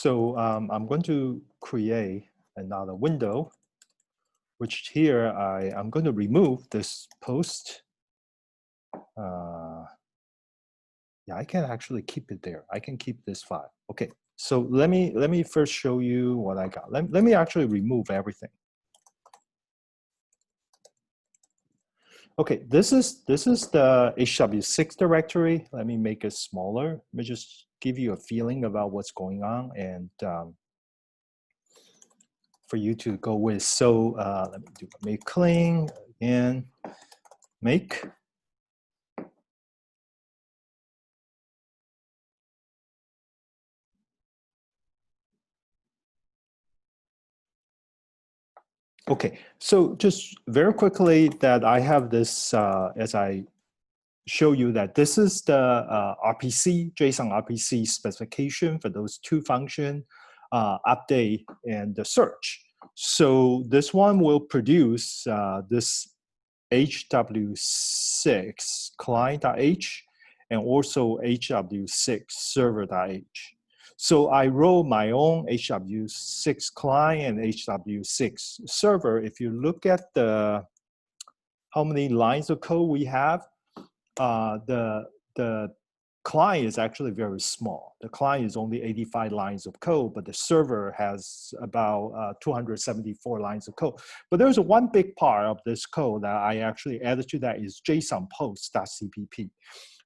So I'm going to create another window, which here I'm going to remove this post. Yeah, I can actually keep it there. I can keep this file. Okay, so let me first show you what I got. Let me actually remove everything. Okay, this is the HW6 directory. Let me make it smaller. Let me just give you a feeling about what's going on and for you to go with. So let me do make clean and make. Okay, so just very quickly that I have this, as I show you that this is the RPC, JSON RPC specification for those two functions, update and the search. So this one will produce this HW6 client.h and also HW6 server.h. So I wrote my own HW6 client and HW6 server. If you look at the how many lines of code we have, the client is actually very small. The client is only 85 lines of code, but the server has about 274 lines of code. But there's one big part of this code that I actually added to that is JSON post.cpp.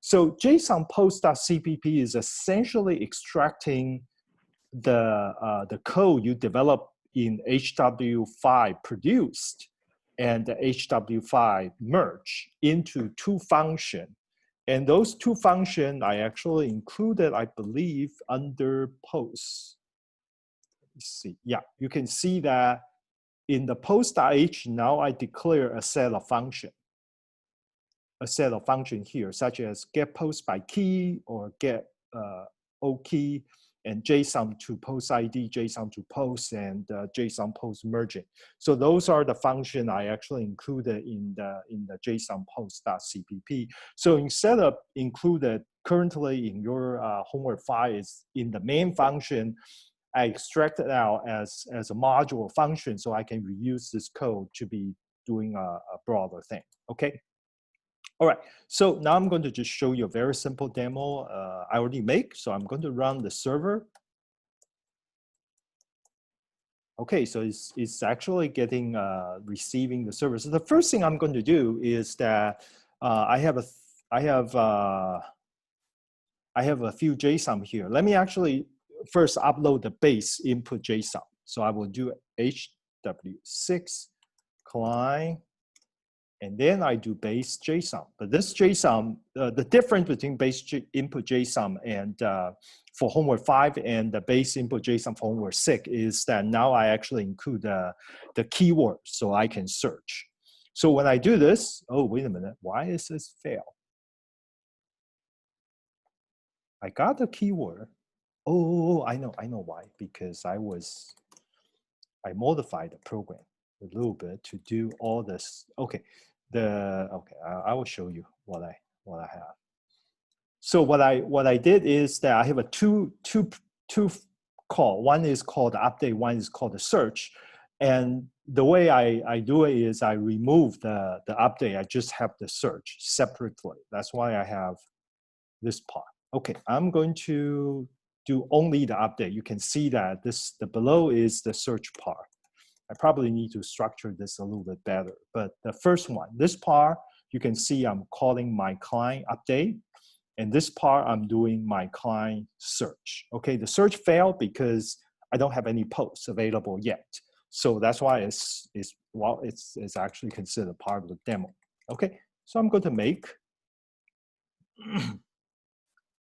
So JSON post.cpp is essentially extracting the code you develop in HW5 produced and the HW5 merge into two functions. And those two functions I actually included, I believe, under post. Let's see. Yeah, you can see that in the post.h, now I declare a set of functions. A set of functions here, such as get post by key or get O key, and JSON to post ID, JSON to post, and JSON post merging. So those are the functions I actually included in the JSON post.cpp. So instead of included currently in your homework file is in the main function, I extracted out as a module function so I can reuse this code to be doing a broader thing, okay? All right, so now I'm going to just show you a very simple demo I already make. So I'm going to run the server. Okay, so it's actually getting, receiving the server. So the first thing I'm going to do is that I have a few JSON here. Let me actually first upload the base input JSON. So I will do HW6 client. And then I do base JSON. But this JSON, the difference between base input JSON and for homework 5 and the base input JSON for homework 6 is that now I actually include the keyword so I can search. So when I do this, oh, wait a minute, why is this fail? I got the keyword. Oh, I know why, because I modified the program a little bit to do all this. Okay. I will show you what I have. So what I did is that I have a two call. One is called the update. One is called the search. And the way I do it is I remove the update. I just have the search separately. That's why I have this part. Okay, I'm going to do only the update. You can see that the below is the search part. I probably need to structure this a little bit better. But the first one, this part, you can see I'm calling my client update. And this part, I'm doing my client search. Okay, the search failed because I don't have any posts available yet. So that's why it's actually considered part of the demo. Okay, so I'm going to make.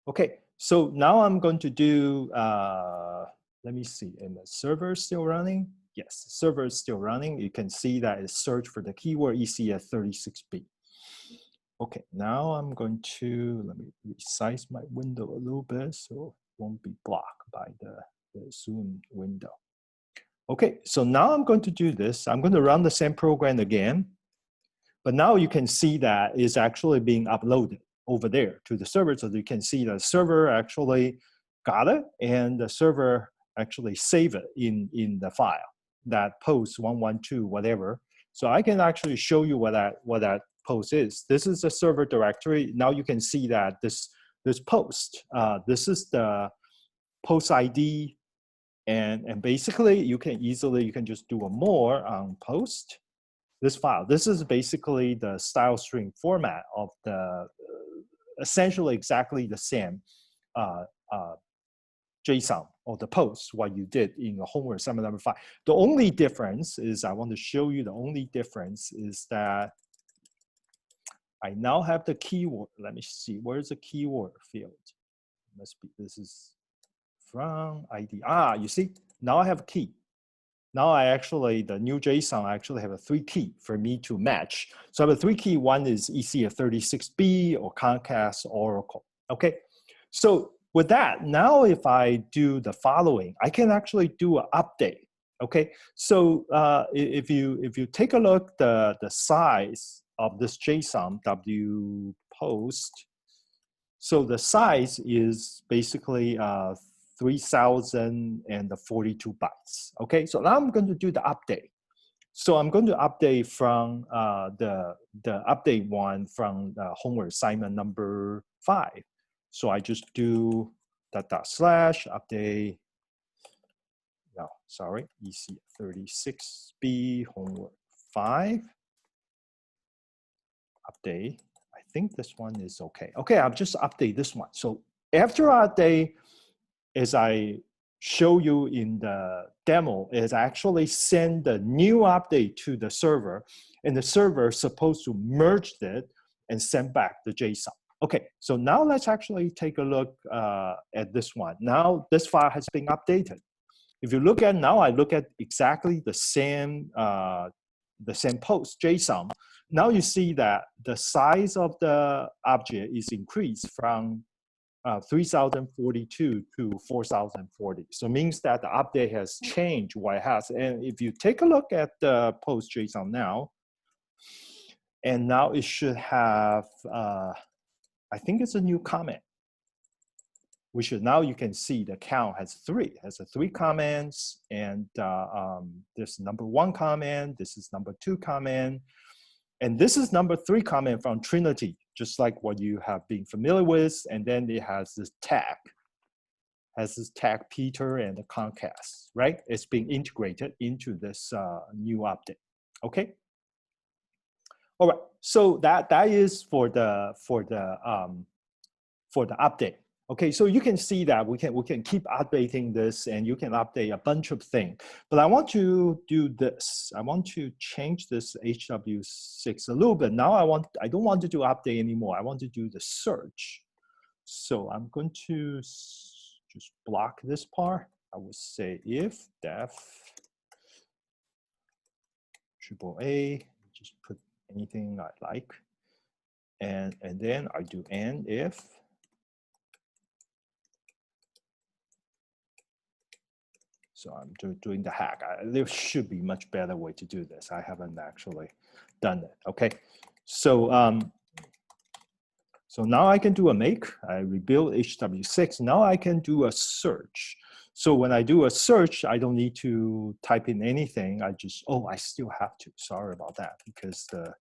Okay, so now I'm going to do, let me see, and the server still running? Yes, the server is still running. You can see that it's search for the keyword ECS36B. Okay, now I'm going to, let me resize my window a little bit so it won't be blocked by the Zoom window. Okay, so now I'm going to do this. I'm going to run the same program again, but now you can see that it's actually being uploaded over there to the server. So you can see the server actually got it, and the server actually save it in the file, that post 112 whatever. So I can actually show you what that post is. This is the server directory. Now you can see that this post, this is the post ID, and basically you can just do a more on post this file. This is basically the style string format of the essentially exactly the same JSON or the post what you did in the homework assignment number 5. The only difference is, I want to show you, the only difference is that I now have the keyword. Let me see, where's the keyword field? Must be, this is from ID. You see, now I have a key. Now I actually, the new JSON, I actually have a 3 key for me to match. So I have a 3 key. One is ECF36B or Comcast Oracle. Okay, so with that, now if I do the following, I can actually do an update. Okay, so if you take a look the size of this JSON W post, so the size is basically 3,042 bytes. Okay, so now I'm going to do the update. So I'm going to update from the update one from homework assignment number 5. So I just do / update. No, sorry, EC36B homework 5 update. I think this one is okay. Okay, I'll just update this one. So after I update, as I show you in the demo, is actually send the new update to the server, and the server is supposed to merge it and send back the JSON. Okay, so now let's actually take a look at this one. Now this file has been updated. If you look at now, I look at exactly the same post JSON. Now you see that the size of the object is increased from 3,042 to 4,040. So it means that the update has changed what it has. And if you take a look at the post JSON now, and now it should have, I think it's a new comment. Now you can see the count has 3, has 3 comments, and there's number 1 comment, this is number 2 comment, and this is number 3 comment from Trinity, just like what you have been familiar with. And then it has this tag, Peter and the Comcast, right? It's being integrated into this new update. Okay. All right. So that is for the update. Okay, so you can see that we can keep updating this, and you can update a bunch of things. But I want to do this. I want to change this HW6 a little bit. Now I don't want to do update anymore. I want to do the search. So I'm going to just block this part. I would say if def AAA, just put anything I like, and then I do and if. So I'm doing the hack. There should be much better way to do this. I haven't actually done it. Okay, so so now I can do a make. I rebuild HW6. Now I can do a search. So when I do a search, I don't need to type in anything. I still have to. Sorry about that, because the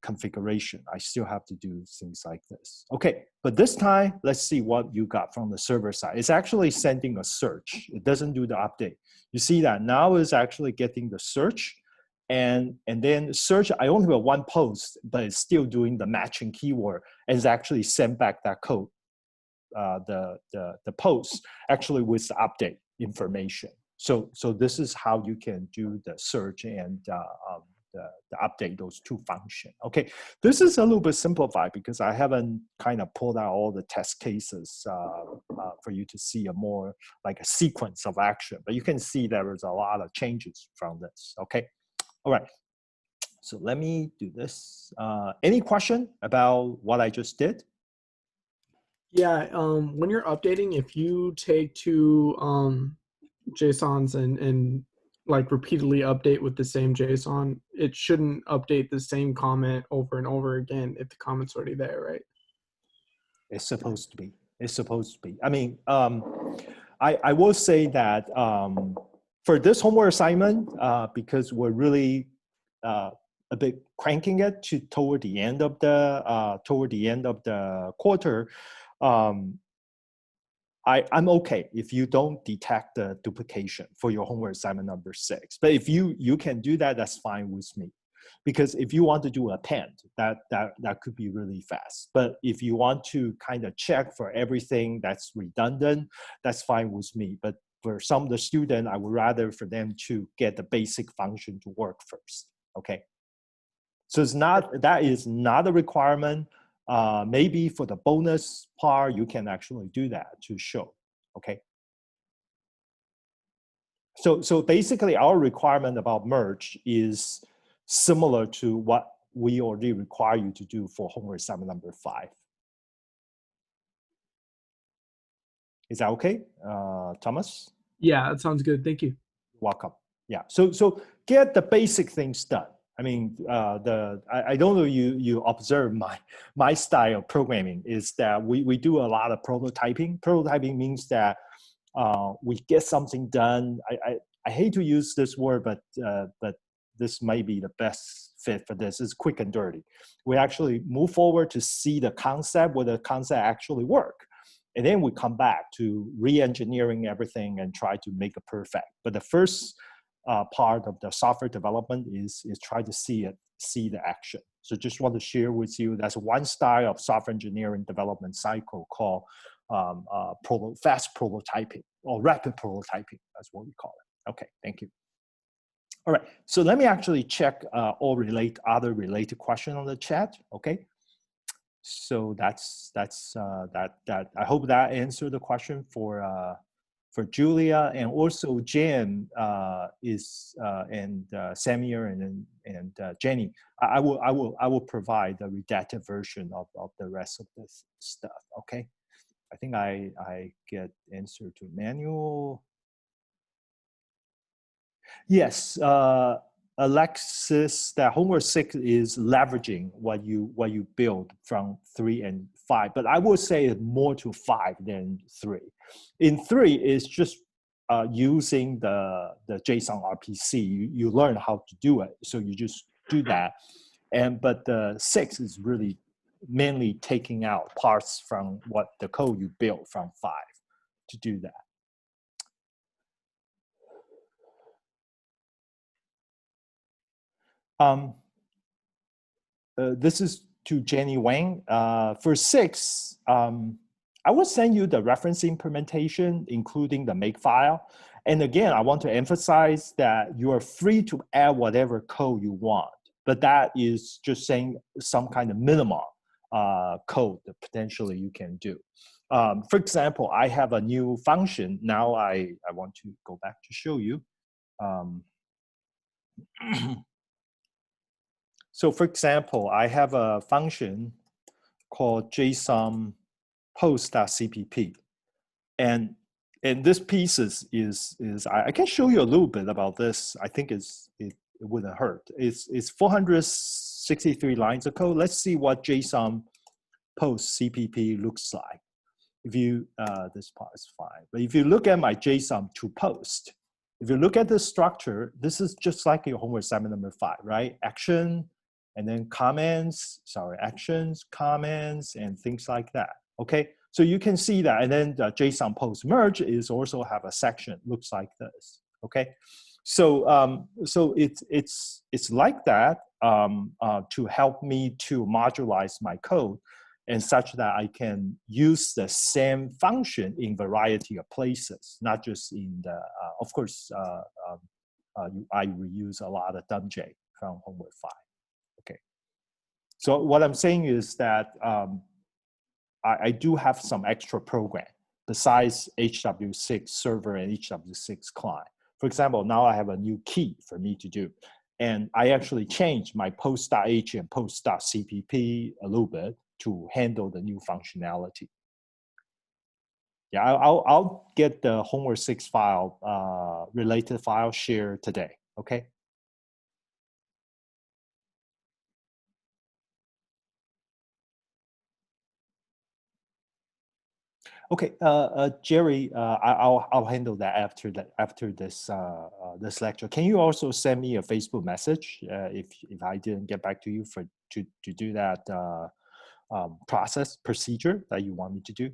configuration, I still have to do things like this. Okay, but this time, let's see what you got from the server side. It's actually sending a search. It doesn't do the update. You see that now is actually getting the search, and then search, I only have 1 post, but it's still doing the matching keyword, and it's actually sent back that code, the post, actually with the update information. So this is how you can do the search and the update, those 2 functions. Okay, this is a little bit simplified because I haven't kind of pulled out all the test cases for you to see a more like a sequence of action. But you can see there is a lot of changes from this. Okay, all right. So let me do this. Any question about what I just did? Yeah, when you're updating, if you take 2 JSONs and like repeatedly update with the same JSON, it shouldn't update the same comment over and over again if the comment's already there, right? It's supposed to be. It's supposed to be. I mean, I will say that for this homework assignment, because we're really a bit cranking it to toward the end of the quarter, I'm okay if you don't detect the duplication for your homework assignment number 6. But if you can do that, that's fine with me. Because if you want to do append, that could be really fast. But if you want to kind of check for everything that's redundant, that's fine with me. But for some of the students, I would rather for them to get the basic function to work first. Okay. So that is not a requirement. Maybe for the bonus part, you can actually do that to show. Okay. So basically, our requirement about merge is similar to what we already require you to do for homework assignment number 5. Is that okay, Thomas? Yeah, that sounds good. Thank you. Welcome. Yeah. So get the basic things done. I mean, I don't know you observe my style of programming is that we do a lot of prototyping. Prototyping means that we get something done. I hate to use this word, but this might be the best fit for this. It's quick and dirty. We actually move forward to see the concept, whether the concept actually work. And then we come back to re-engineering everything and try to make it perfect. But the first part of the software development is try to see the action. So just want to share with you, that's one style of software engineering development cycle called fast prototyping or rapid prototyping. That's what we call it. Okay, thank you. All right, so let me actually check other related question on the chat. Okay, so that's that. I hope that answered the question for Julia, and also Jen is and Samir and Jenny. I will provide the redacted version of the rest of this stuff. Okay, I think I get answer to Manuel. Yes, Alexis, that homework 6 is leveraging what you build from 3 and 5, but I would say it's more to 5 than 3. In 3, it's just using the JSON RPC. You learn how to do it, so you just do that. But the 6 is really mainly taking out parts from what the code you built from 5 to do that. This is to Jenny Wang. For 6, I will send you the reference implementation, including the makefile. And again, I want to emphasize that you are free to add whatever code you want, but that is just saying some kind of minimum code that potentially you can do. For example, I have a new function. Now I want to go back to show you. So for example, I have a function called JSON post.cpp. And this piece is I can show you a little bit about this. I think it wouldn't hurt. It's 463 lines of code. Let's see what JSON post CPP looks like. If you, this part is fine. But if you look at my JSON to post, if you look at the structure, this is just like your homework assignment number 5, right? Action, and then actions, comments, and things like that. Okay, so you can see that, and then the JSON post merge is also have a section looks like this. Okay, so so it's like that to help me to modularize my code, and such that I can use the same function in variety of places, not just in the. Of course, I reuse a lot of DUMJ from homework 5. Okay, so what I'm saying is that I do have some extra program besides HW6 server and HW6 client. For example, now I have a new key for me to do. And I actually changed my post.h and post.cpp a little bit to handle the new functionality. Yeah, I'll get the homework 6 file, related file shared today, okay? Okay, Jerry, I'll handle that after this lecture. Can you also send me a Facebook message if I didn't get back to you to do that procedure that you want me to do?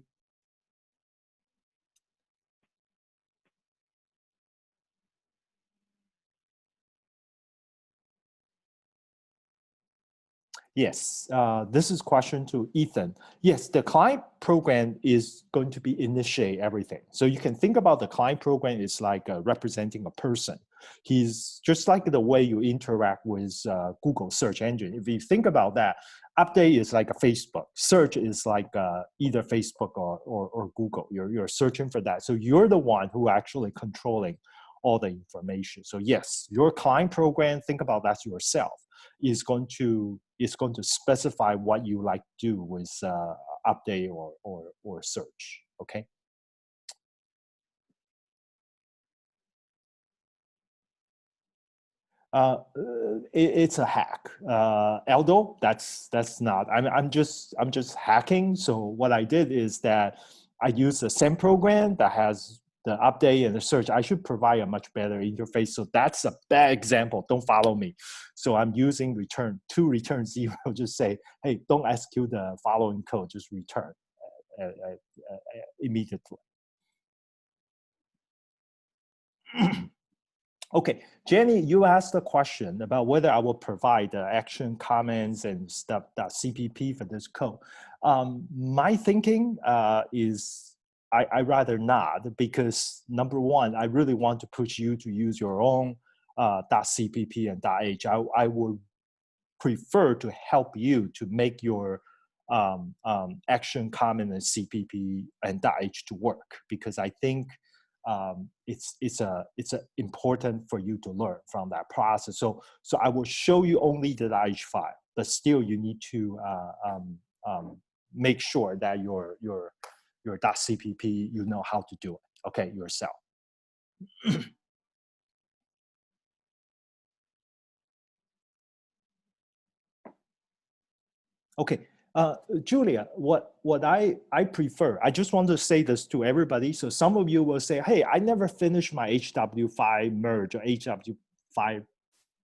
Yes, this is question to Ethan. Yes, the client program is going to be initiate everything. So you can think about the client program is like representing a person. He's just like the way you interact with Google search engine. If you think about that, update is like a Facebook. Search is like either Facebook or Google. You're searching for that. So you're the one who actually controlling all the information. So yes, your client program, think about that yourself, is going to specify what you like to do with update or search. Okay. It's a hack. Aldo, that's not. I'm just hacking. So what I did is that I use the same program that has the update and the search. I should provide a much better interface. So that's a bad example. Don't follow me. So I'm using return zero. Just say, hey, don't execute the following code. Just return immediately. Okay, Jenny, you asked a question about whether I will provide the action comments and stuff, CPP for this code. My thinking is I rather not, because number one, I really want to push you to use your own .cpp and .h. I would prefer to help you to make your action comment and CPP and .h to work, because I think it's important for you to learn from that process. So I will show you only the .h file, but still you need to make sure that your .cpp, you know how to do it, okay, yourself. Okay, Julia, what I prefer, I just want to say this to everybody. So some of you will say, hey, I never finished my HW5 merge or HW5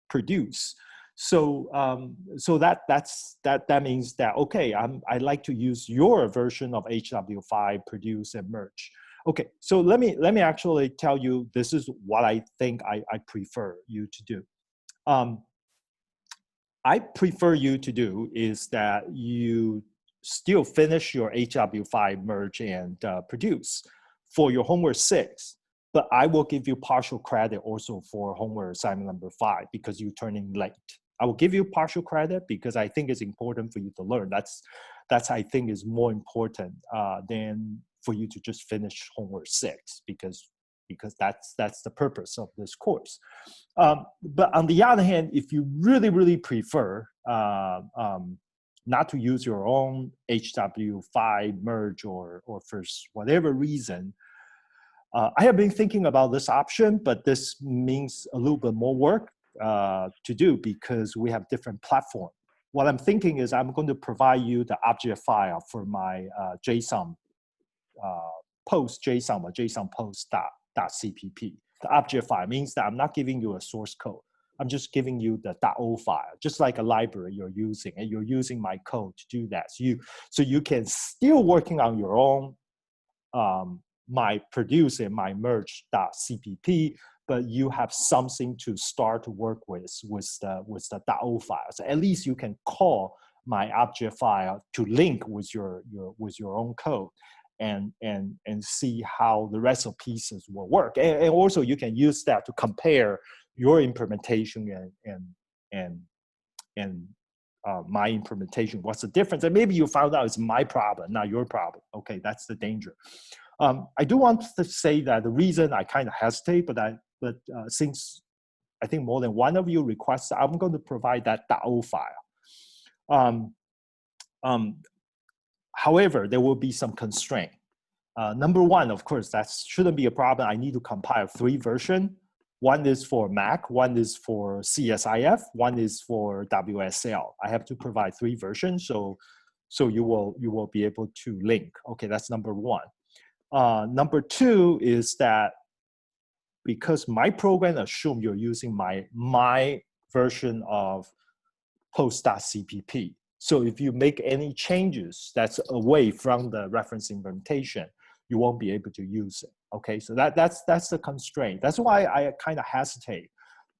produce. So so that means that, okay, I like to use your version of HW5 produce and merge. Okay, so let me actually tell you, this is what I think I prefer you to do. I prefer you to do is that you still finish your HW5 merge and produce for your homework 6, but I will give you partial credit also for homework assignment number 5 because you're turning late. I will give you partial credit because I think it's important for you to learn. That's I think is more important than for you to just finish homework 6 because that's the purpose of this course. But on the other hand, if you really prefer not to use your own HW5 merge or for whatever reason, I have been thinking about this option, but this means a little bit more work to do because we have different platform. What I'm thinking is I'm going to provide you the object file for my JSON post JSON or JSON post .cpp. The object file means that I'm not giving you a source code. I'm just giving you the .o file, just like a library you're using, and you're using my code to do that. So you can still working on your own my produce and my merge .cpp, but you have something to start to work with the .o file. So at least you can call my object file to link with your own code and see how the rest of pieces will work. And also you can use that to compare your implementation and my implementation. What's the difference? And maybe you found out it's my problem, not your problem. Okay, that's the danger. I do want to say that the reason I kind of hesitate, but since I think more than one of you requests, I'm going to provide that .o file. However, there will be some constraint. Number one, of course, that shouldn't be a problem. I need to compile 3 versions. One is for Mac, one is for CSIF, one is for WSL. I have to provide 3 versions, so you will be able to link. Okay, that's number one. Number two is that because my program assumes you're using my version of post.cpp. So if you make any changes that's away from the reference implementation, you won't be able to use it. Okay, so that's the constraint. That's why I kind of hesitate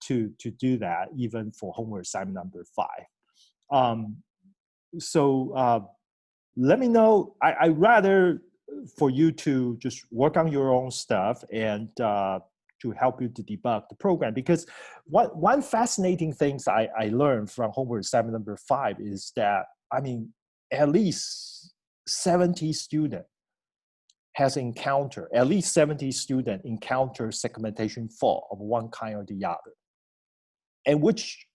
to do that, even for homework assignment number 5. Let me know. I'd rather for you to just work on your own stuff and to help you to debug the program. Because one fascinating things I learned from homework assignment number 5 is that, I mean, at least 70 students at least 70 students encounter segmentation fault of one kind or the other. And which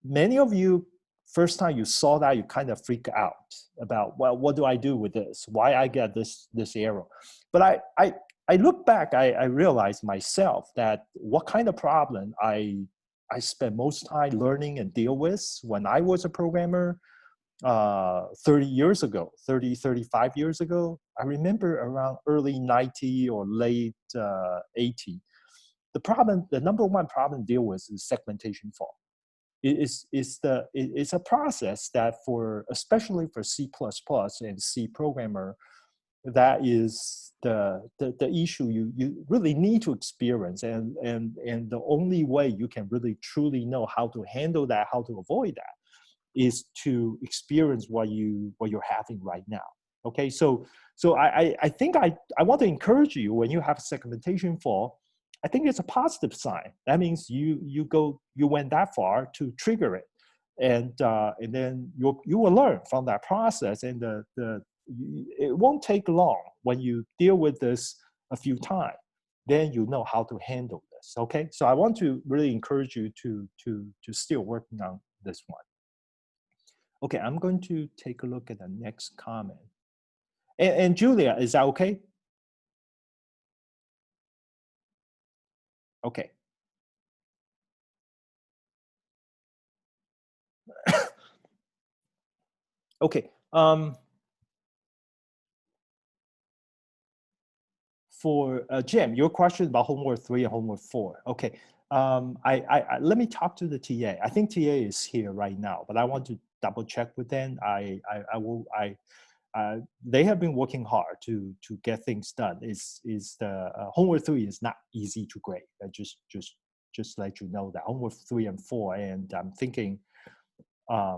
many of you, first time you saw that, you kind of freak out about, well, what do I do with this? Why I get this error? But I look back, I realized myself that what kind of problem I spent most time learning and deal with when I was a programmer 35 years ago. I remember around early 90 or late 80. The number one problem to deal with is segmentation fault. It's a process that especially for C++ and C programmer, that is the issue you really need to experience, and the only way you can really truly know how to handle that, how to avoid that, is to experience what you're having right now. Okay, so I think I want to encourage you, when you have segmentation fault, I think it's a positive sign. That means you went that far to trigger it, and then you will learn from that process, and it won't take long. When you deal with this a few times, then you know how to handle this. Okay, so I want to really encourage you to still working on this one. Okay, I'm going to take a look at the next comment. And Julia, is that okay? Okay. Okay. For Jim, your question about homework 3 and homework 4. Okay. Let me talk to the TA. I think TA is here right now, but I want to double check with them. They have been working hard to get things done. The homework 3 is not easy to grade. Just let you know that homework 3 and 4, and I'm thinking, I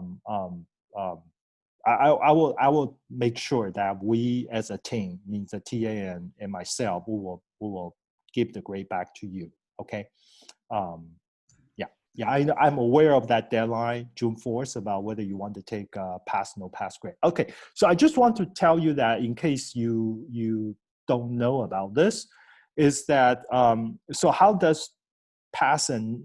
will make sure that we as a team, means the TA and myself, we will give the grade back to you. Okay. Yeah, I'm aware of that deadline, June 4th, about whether you want to take pass, no pass grade. Okay, so I just want to tell you that in case you don't know about this, is that, so how does pass and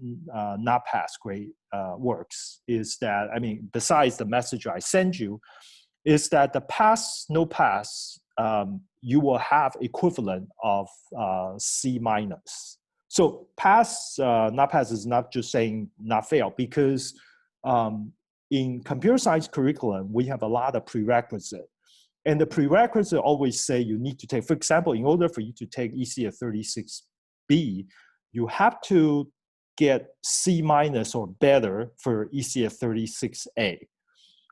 not pass grade works is that, I mean, besides the message I send you, is that the pass, no pass, you will have equivalent of C minus. So pass, not pass is not just saying not fail, because in computer science curriculum, we have a lot of prerequisite. And the prerequisite always say you need to take, for example, in order for you to take ECF 36B, you have to get C minus or better for ECF 36A.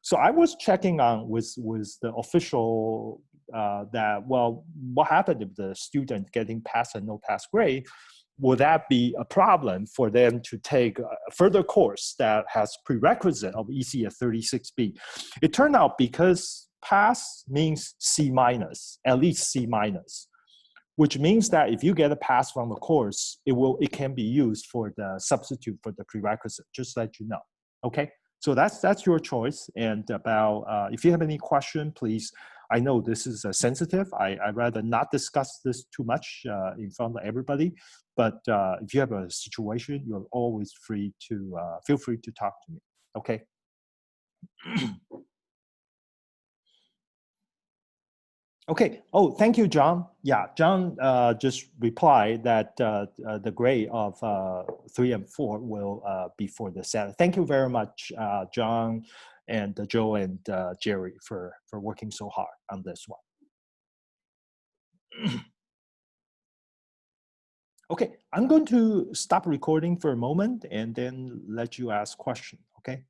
So I was checking on with the official that, well, what happened if the student getting pass and no pass grade? Would that be a problem for them to take a further course that has prerequisite of ECF 36B? It turned out because pass means C minus, at least C minus, which means that if you get a pass from the course, it can be used for the substitute for the prerequisite, just to let you know. Okay, so that's your choice. And about if you have any question, please. I know this is sensitive. I'd rather not discuss this too much in front of everybody. But if you have a situation, you're always free to feel free to talk to me. Okay. Okay. Oh, thank you, John. Yeah, John just replied that the grade of 3 and 4 will be for the Senate. Thank you very much, John and Joe and Jerry for working so hard on this one. Okay, I'm going to stop recording for a moment and then let you ask question, okay?